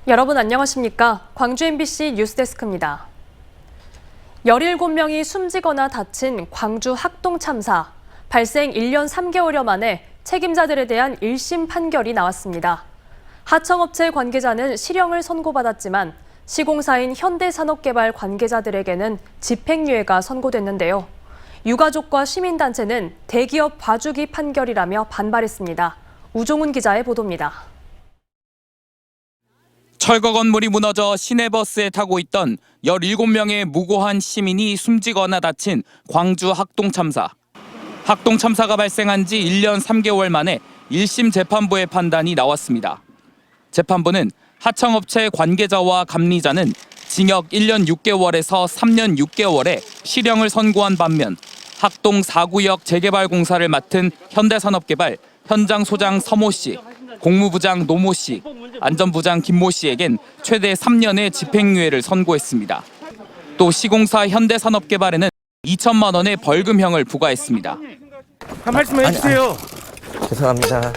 여러분 안녕하십니까? 광주 MBC 뉴스데스크입니다. 17명이 숨지거나 다친 광주 학동 참사. 발생 1년 3개월여 만에 책임자들에 대한 1심 판결이 나왔습니다. 하청업체 관계자는 실형을 선고받았지만 시공사인 현대산업개발 관계자들에게는 집행유예가 선고됐는데요. 유가족과 시민단체는 대기업 봐주기 판결이라며 반발했습니다. 우종훈 기자의 보도입니다. 철거 건물이 무너져 시내버스에 타고 있던 17명의 무고한 시민이 숨지거나 다친 광주 학동 참사. 학동 참사가 발생한 지 1년 3개월 만에 1심 재판부의 판단이 나왔습니다. 재판부는 하청업체 관계자와 감리자는 징역 1년 6개월에서 3년 6개월에 실형을 선고한 반면 학동 4구역 재개발 공사를 맡은 현대산업개발 현장 소장 서모 씨, 공무부장 노모 씨, 안전부장 김모 씨에겐 최대 3년의 집행유예를 선고했습니다. 또 시공사 현대산업개발에는 2천만 원의 벌금형을 부과했습니다. 한 말씀 해주세요. 죄송합니다.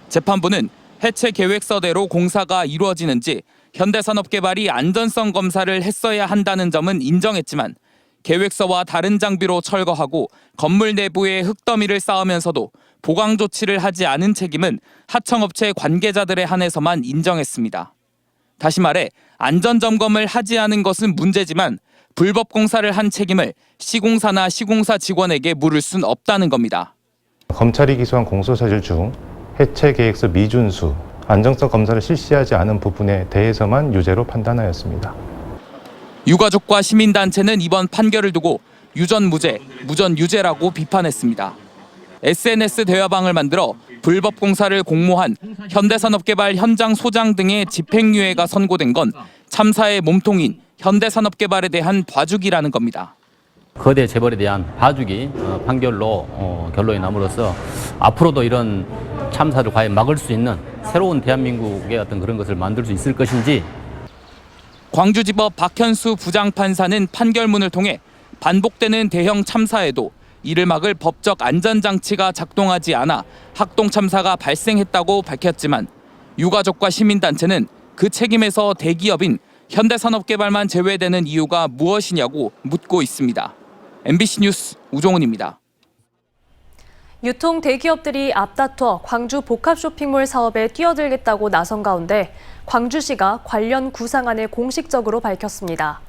재판부는 해체 계획서대로 공사가 이루어지는지 현대산업개발이 안전성 검사를 했어야 한다는 점은 인정했지만 계획서와 다른 장비로 철거하고 건물 내부에 흙더미를 쌓으면서도 보강 조치를 하지 않은 책임은 하청업체 관계자들에 한해서만 인정했습니다. 다시 말해 안전점검을 하지 않은 것은 문제지만 불법 공사를 한 책임을 시공사나 시공사 직원에게 물을 순 없다는 겁니다. 검찰이 기소한 공소사실 중 해체 계획서 미준수, 안정성 검사를 실시하지 않은 부분에 대해서만 유죄로 판단하였습니다. 유가족과 시민단체는 이번 판결을 두고 유전 무죄, 무전 유죄라고 비판했습니다. SNS 대화방을 만들어 불법 공사를 공모한 현대산업개발 현장 소장 등의 집행유예가 선고된 건 참사의 몸통인 현대산업개발에 대한 봐주기라는 겁니다. 거대 재벌에 대한 봐주기 판결로 결론이 남으로써 앞으로도 이런 참사를 과연 막을 수 있는 새로운 대한민국의 어떤 그런 것을 만들 수 있을 것인지. 광주지법 박현수 부장판사는 판결문을 통해 반복되는 대형 참사에도 이를 막을 법적 안전장치가 작동하지 않아 학동 참사가 발생했다고 밝혔지만 유가족과 시민단체는 그 책임에서 대기업인 현대산업개발만 제외되는 이유가 무엇이냐고 묻고 있습니다. MBC 뉴스 우종훈입니다. 유통 대기업들이 앞다퉈 광주 복합쇼핑몰 사업에 뛰어들겠다고 나선 가운데 광주시가 관련 구상안을 공식적으로 밝혔습니다.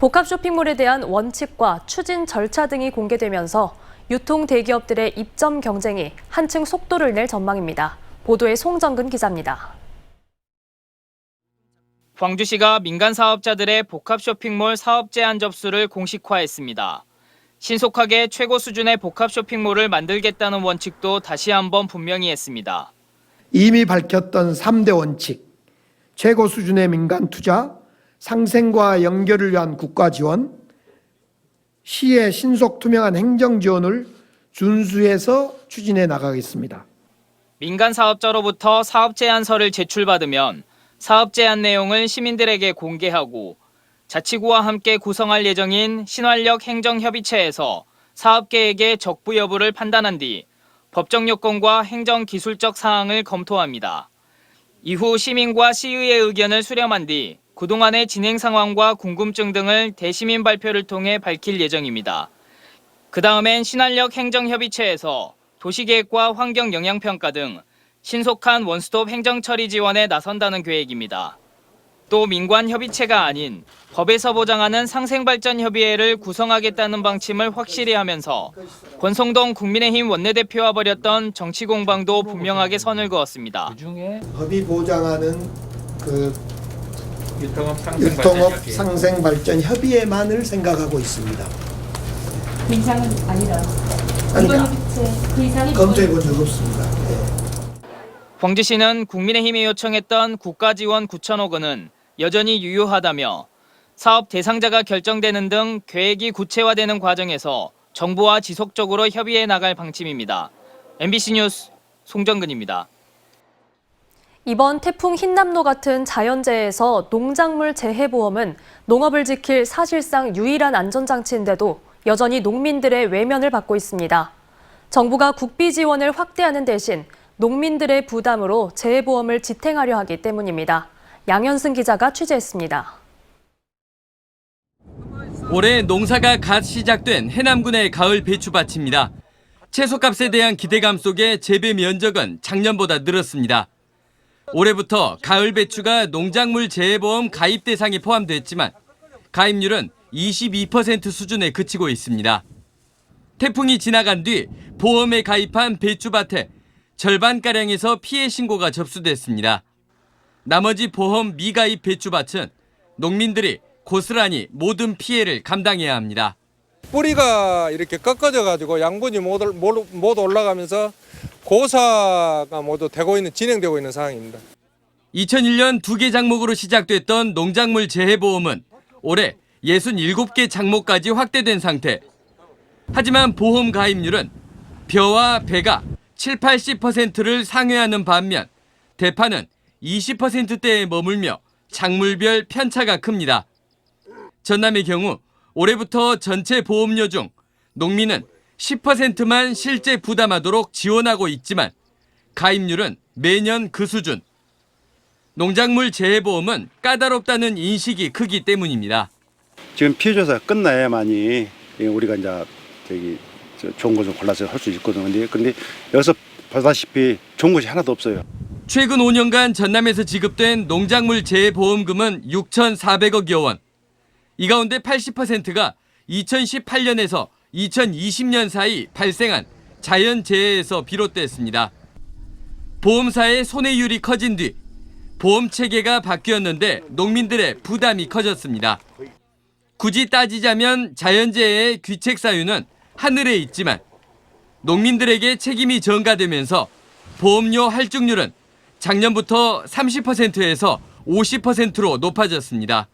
복합쇼핑몰에 대한 원칙과 추진 절차 등이 공개되면서 유통 대기업들의 입점 경쟁이 한층 속도를 낼 전망입니다. 보도에 송정근 기자입니다. 광주시가 민간 사업자들의 복합쇼핑몰 사업 제안 접수를 공식화했습니다. 신속하게 최고 수준의 복합쇼핑몰을 만들겠다는 원칙도 다시 한번 분명히 했습니다. 이미 밝혔던 3대 원칙, 최고 수준의 민간 투자, 상생과 연결을 위한 국가 지원, 시의 신속 투명한 행정 지원을 준수해서 추진해 나가겠습니다. 민간 사업자로부터 사업 제안서를 제출받으면 사업 제안 내용을 시민들에게 공개하고 자치구와 함께 구성할 예정인 신활력 행정협의체에서 사업 계획의 적부 여부를 판단한 뒤 법적 요건과 행정 기술적 사항을 검토합니다. 이후 시민과 시의회 의견을 수렴한 뒤 그동안의 진행 상황과 궁금증 등을 대시민 발표를 통해 밝힐 예정입니다. 그 다음엔 신활력 행정협의체에서 도시계획과 환경영향평가 등 신속한 원스톱 행정처리 지원에 나선다는 계획입니다. 또 민관협의체가 아닌 법에서 보장하는 상생발전협의회를 구성하겠다는 방침을 확실히 하면서 권성동 국민의힘 원내대표와 벌였던 정치 공방도 분명하게 선을 그었습니다. 법이 보장하는 유통업 상생발전협의회만을 생각하고 있습니다. 민상은 아니라 그 이상이 검토해 본 적 없습니다. 네. 광주시는 국민의힘이 요청했던 국가지원 9천억 원은 여전히 유효하다며 사업 대상자가 결정되는 등 계획이 구체화되는 과정에서 정부와 지속적으로 협의해 나갈 방침입니다. MBC 뉴스 송정근입니다. 이번 태풍 흰남노 같은 자연재해에서 농작물 재해보험은 농업을 지킬 사실상 유일한 안전장치인데도 여전히 농민들의 외면을 받고 있습니다. 정부가 국비 지원을 확대하는 대신 농민들의 부담으로 재해보험을 지탱하려 하기 때문입니다. 양현승 기자가 취재했습니다. 올해 농사가 갓 시작된 해남군의 가을 배추밭입니다. 채소값에 대한 기대감 속에 재배 면적은 작년보다 늘었습니다. 올해부터 가을 배추가 농작물 재해보험 가입 대상에 포함됐지만 가입률은 22% 수준에 그치고 있습니다. 태풍이 지나간 뒤 보험에 가입한 배추밭에 절반가량에서 피해 신고가 접수됐습니다. 나머지 보험 미가입 배추밭은 농민들이 고스란히 모든 피해를 감당해야 합니다. 뿌리가 이렇게 꺾어져가지고 양분이 못 올라가면서 고사가 모두 진행되고 있는 상황입니다. 2001년 2개 장목으로 시작됐던 농작물 재해보험은 올해 67개 장목까지 확대된 상태. 하지만 보험 가입률은 벼와 배가 70-80%를 상회하는 반면 대파는 20%대에 머물며 작물별 편차가 큽니다. 전남의 경우 올해부터 전체 보험료 중 농민은 10%만 실제 부담하도록 지원하고 있지만 가입률은 매년 그 수준. 농작물 재해보험은 까다롭다는 인식이 크기 때문입니다. 지금 피해 조사가 끝나야만이 우리가 이제 좋은 거 좀 골라서 할 수 있거든요. 근데 여기서 보다시피 좋은 것이 하나도 없어요. 최근 5년간 전남에서 지급된 농작물 재해보험금은 6,400억여 원. 이 가운데 80%가 2018년에서 2020년 사이 발생한 자연재해에서 비롯됐습니다. 보험사의 손해율이 커진 뒤 보험 체계가 바뀌었는데 농민들의 부담이 커졌습니다. 굳이 따지자면 자연재해의 귀책 사유는 하늘에 있지만 농민들에게 책임이 전가되면서 보험료 할증률은 작년부터 30%에서 50%로 높아졌습니다.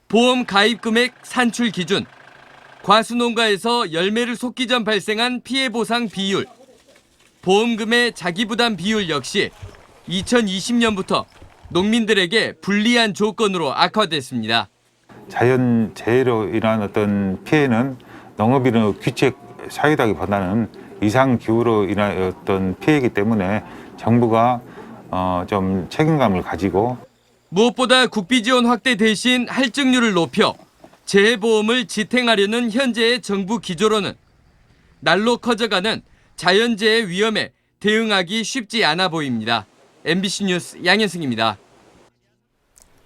보험 가입 금액 산출 기준, 과수농가에서 열매를 쏟기 전 발생한 피해 보상 비율, 보험금의 자기부담 비율 역시 2020년부터 농민들에게 불리한 조건으로 악화됐습니다. 자연재해로 인한 어떤 피해는 농업인의 귀책 사유다기보다는 이상기후로 인한 어떤 피해이기 때문에 정부가 좀 책임감을 가지고 무엇보다 국비 지원 확대 대신 할증률을 높여 재해보험을 지탱하려는 현재의 정부 기조로는 날로 커져가는 자연재해 위험에 대응하기 쉽지 않아 보입니다. MBC 뉴스 양현승입니다.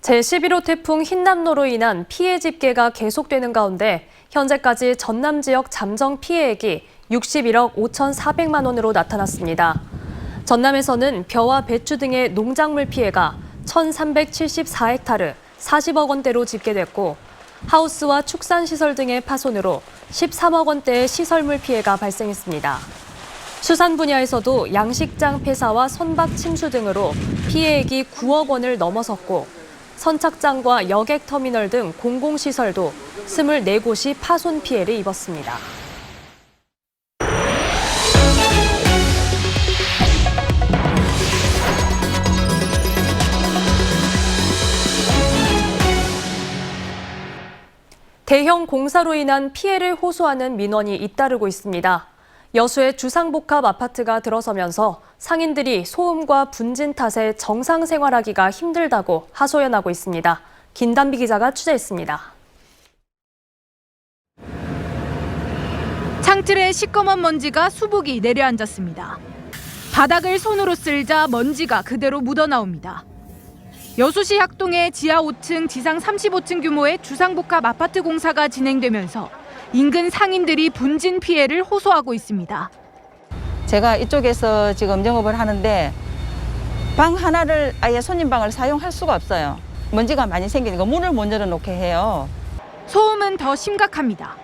제11호 태풍 흰남노로 인한 피해 집계가 계속되는 가운데 현재까지 전남 지역 잠정 피해액이 61억 5,400만 원으로 나타났습니다. 전남에서는 벼와 배추 등의 농작물 피해가 1,374헥타르 40억 원대로 집계됐고 하우스와 축산시설 등의 파손으로 13억 원대의 시설물 피해가 발생했습니다. 수산 분야에서도 양식장 폐사와 선박 침수 등으로 피해액이 9억 원을 넘어섰고 선착장과 여객터미널 등 공공시설도 24곳이 파손 피해를 입었습니다. 대형 공사로 인한 피해를 호소하는 민원이 잇따르고 있습니다. 여수의 주상복합 아파트가 들어서면서 상인들이 소음과 분진 탓에 정상 생활하기가 힘들다고 하소연하고 있습니다. 김단비 기자가 취재했습니다. 창틀에 시꺼먼 먼지가 수북이 내려앉았습니다. 바닥을 손으로 쓸자 먼지가 그대로 묻어나옵니다. 여수시 학동의 지하 5층, 지상 35층 규모의 주상복합 아파트 공사가 진행되면서 인근 상인들이 분진 피해를 호소하고 있습니다. 제가 이쪽에서 지금 영업을 하는데 방 하나를 아예 손님방을 사용할 수가 없어요. 먼지가 많이 생기니까 문을 못 열어놓게 해요. 소음은 더 심각합니다.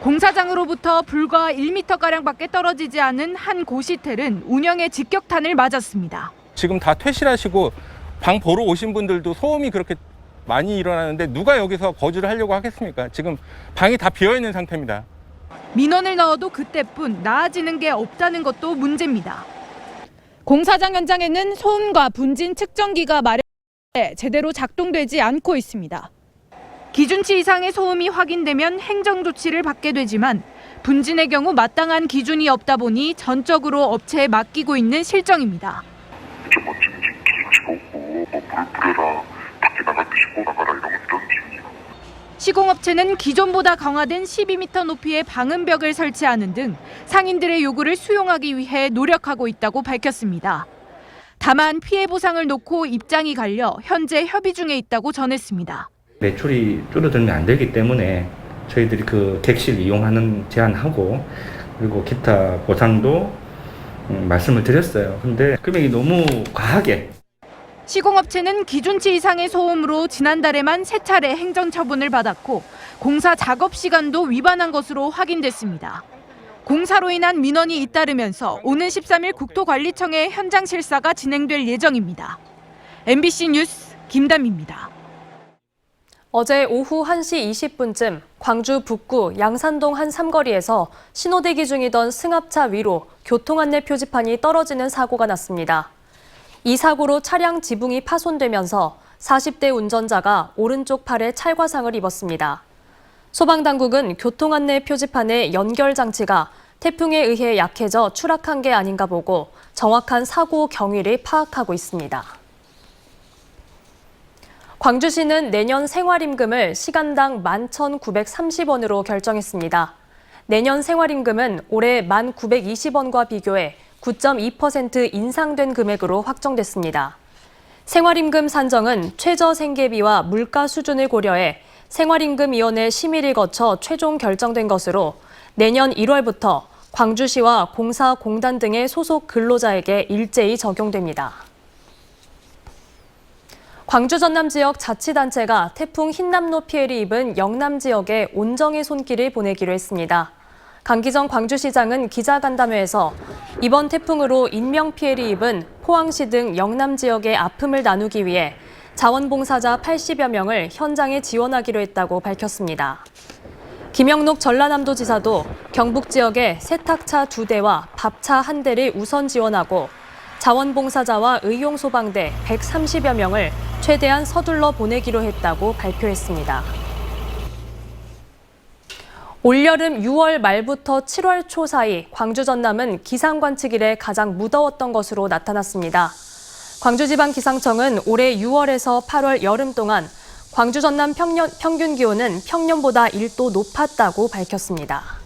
공사장으로부터 불과 1m가량밖에 떨어지지 않은 한 고시텔은 운영에 직격탄을 맞았습니다. 지금 다 퇴실하시고 방 보러 오신 분들도 소음이 그렇게 많이 일어나는데 누가 여기서 거주를 하려고 하겠습니까? 지금 방이 다 비어있는 상태입니다. 민원을 넣어도 그때뿐 나아지는 게 없다는 것도 문제입니다. 공사장 현장에는 소음과 분진 측정기가 마련돼 제대로 작동되지 않고 있습니다. 기준치 이상의 소음이 확인되면 행정 조치를 받게 되지만 분진의 경우 마땅한 기준이 없다 보니 전적으로 업체에 맡기고 있는 실정입니다. 기준치가 없고 물 뿌려라, 밖에 나갈 때 씻고 나가라 이런 식이에요. 시공업체는 기존보다 강화된 12m 높이의 방음벽을 설치하는 등 상인들의 요구를 수용하기 위해 노력하고 있다고 밝혔습니다. 다만 피해 보상을 놓고 입장이 갈려 현재 협의 중에 있다고 전했습니다. 매출이 줄어들면 안 되기 때문에 저희들이 그 객실 이용하는 제한하고 그리고 기타 보상도 말씀을 드렸어요. 근데 금액이 너무 과하게. 시공업체는 기준치 이상의 소음으로 지난달에만 3차례 행정처분을 받았고 공사 작업 시간도 위반한 것으로 확인됐습니다. 공사로 인한 민원이 잇따르면서 오는 13일 국토관리청의 현장 실사가 진행될 예정입니다. MBC 뉴스 김담입니다. 어제 오후 1시 20분쯤 광주 북구 양산동 한 삼거리에서 신호대기 중이던 승합차 위로 교통안내 표지판이 떨어지는 사고가 났습니다. 이 사고로 차량 지붕이 파손되면서 40대 운전자가 오른쪽 팔에 찰과상을 입었습니다. 소방당국은 교통안내 표지판의 연결 장치가 태풍에 의해 약해져 추락한 게 아닌가 보고 정확한 사고 경위를 파악하고 있습니다. 광주시는 내년 생활임금을 시간당 11,930원으로 결정했습니다. 내년 생활임금은 올해 1,920원과 비교해 9.2% 인상된 금액으로 확정됐습니다. 생활임금 산정은 최저 생계비와 물가 수준을 고려해 생활임금위원회 심의를 거쳐 최종 결정된 것으로 내년 1월부터 광주시와 공사공단 등의 소속 근로자에게 일제히 적용됩니다. 광주 전남 지역 자치단체가 태풍 흰남노 피해를 입은 영남 지역에 온정의 손길을 보내기로 했습니다. 강기정 광주시장은 기자간담회에서 이번 태풍으로 인명피해를 입은 포항시 등 영남 지역의 아픔을 나누기 위해 자원봉사자 80여 명을 현장에 지원하기로 했다고 밝혔습니다. 김영록 전라남도지사도 경북 지역에 세탁차 2대와 밥차 1대를 우선 지원하고 자원봉사자와 의용소방대 130여 명을 최대한 서둘러 보내기로 했다고 발표했습니다. 올여름 6월 말부터 7월 초 사이 광주 전남은 기상관측 이래 가장 무더웠던 것으로 나타났습니다. 광주지방기상청은 올해 6월에서 8월 여름 동안 광주 전남 평균 기온은 평년보다 1도 높았다고 밝혔습니다.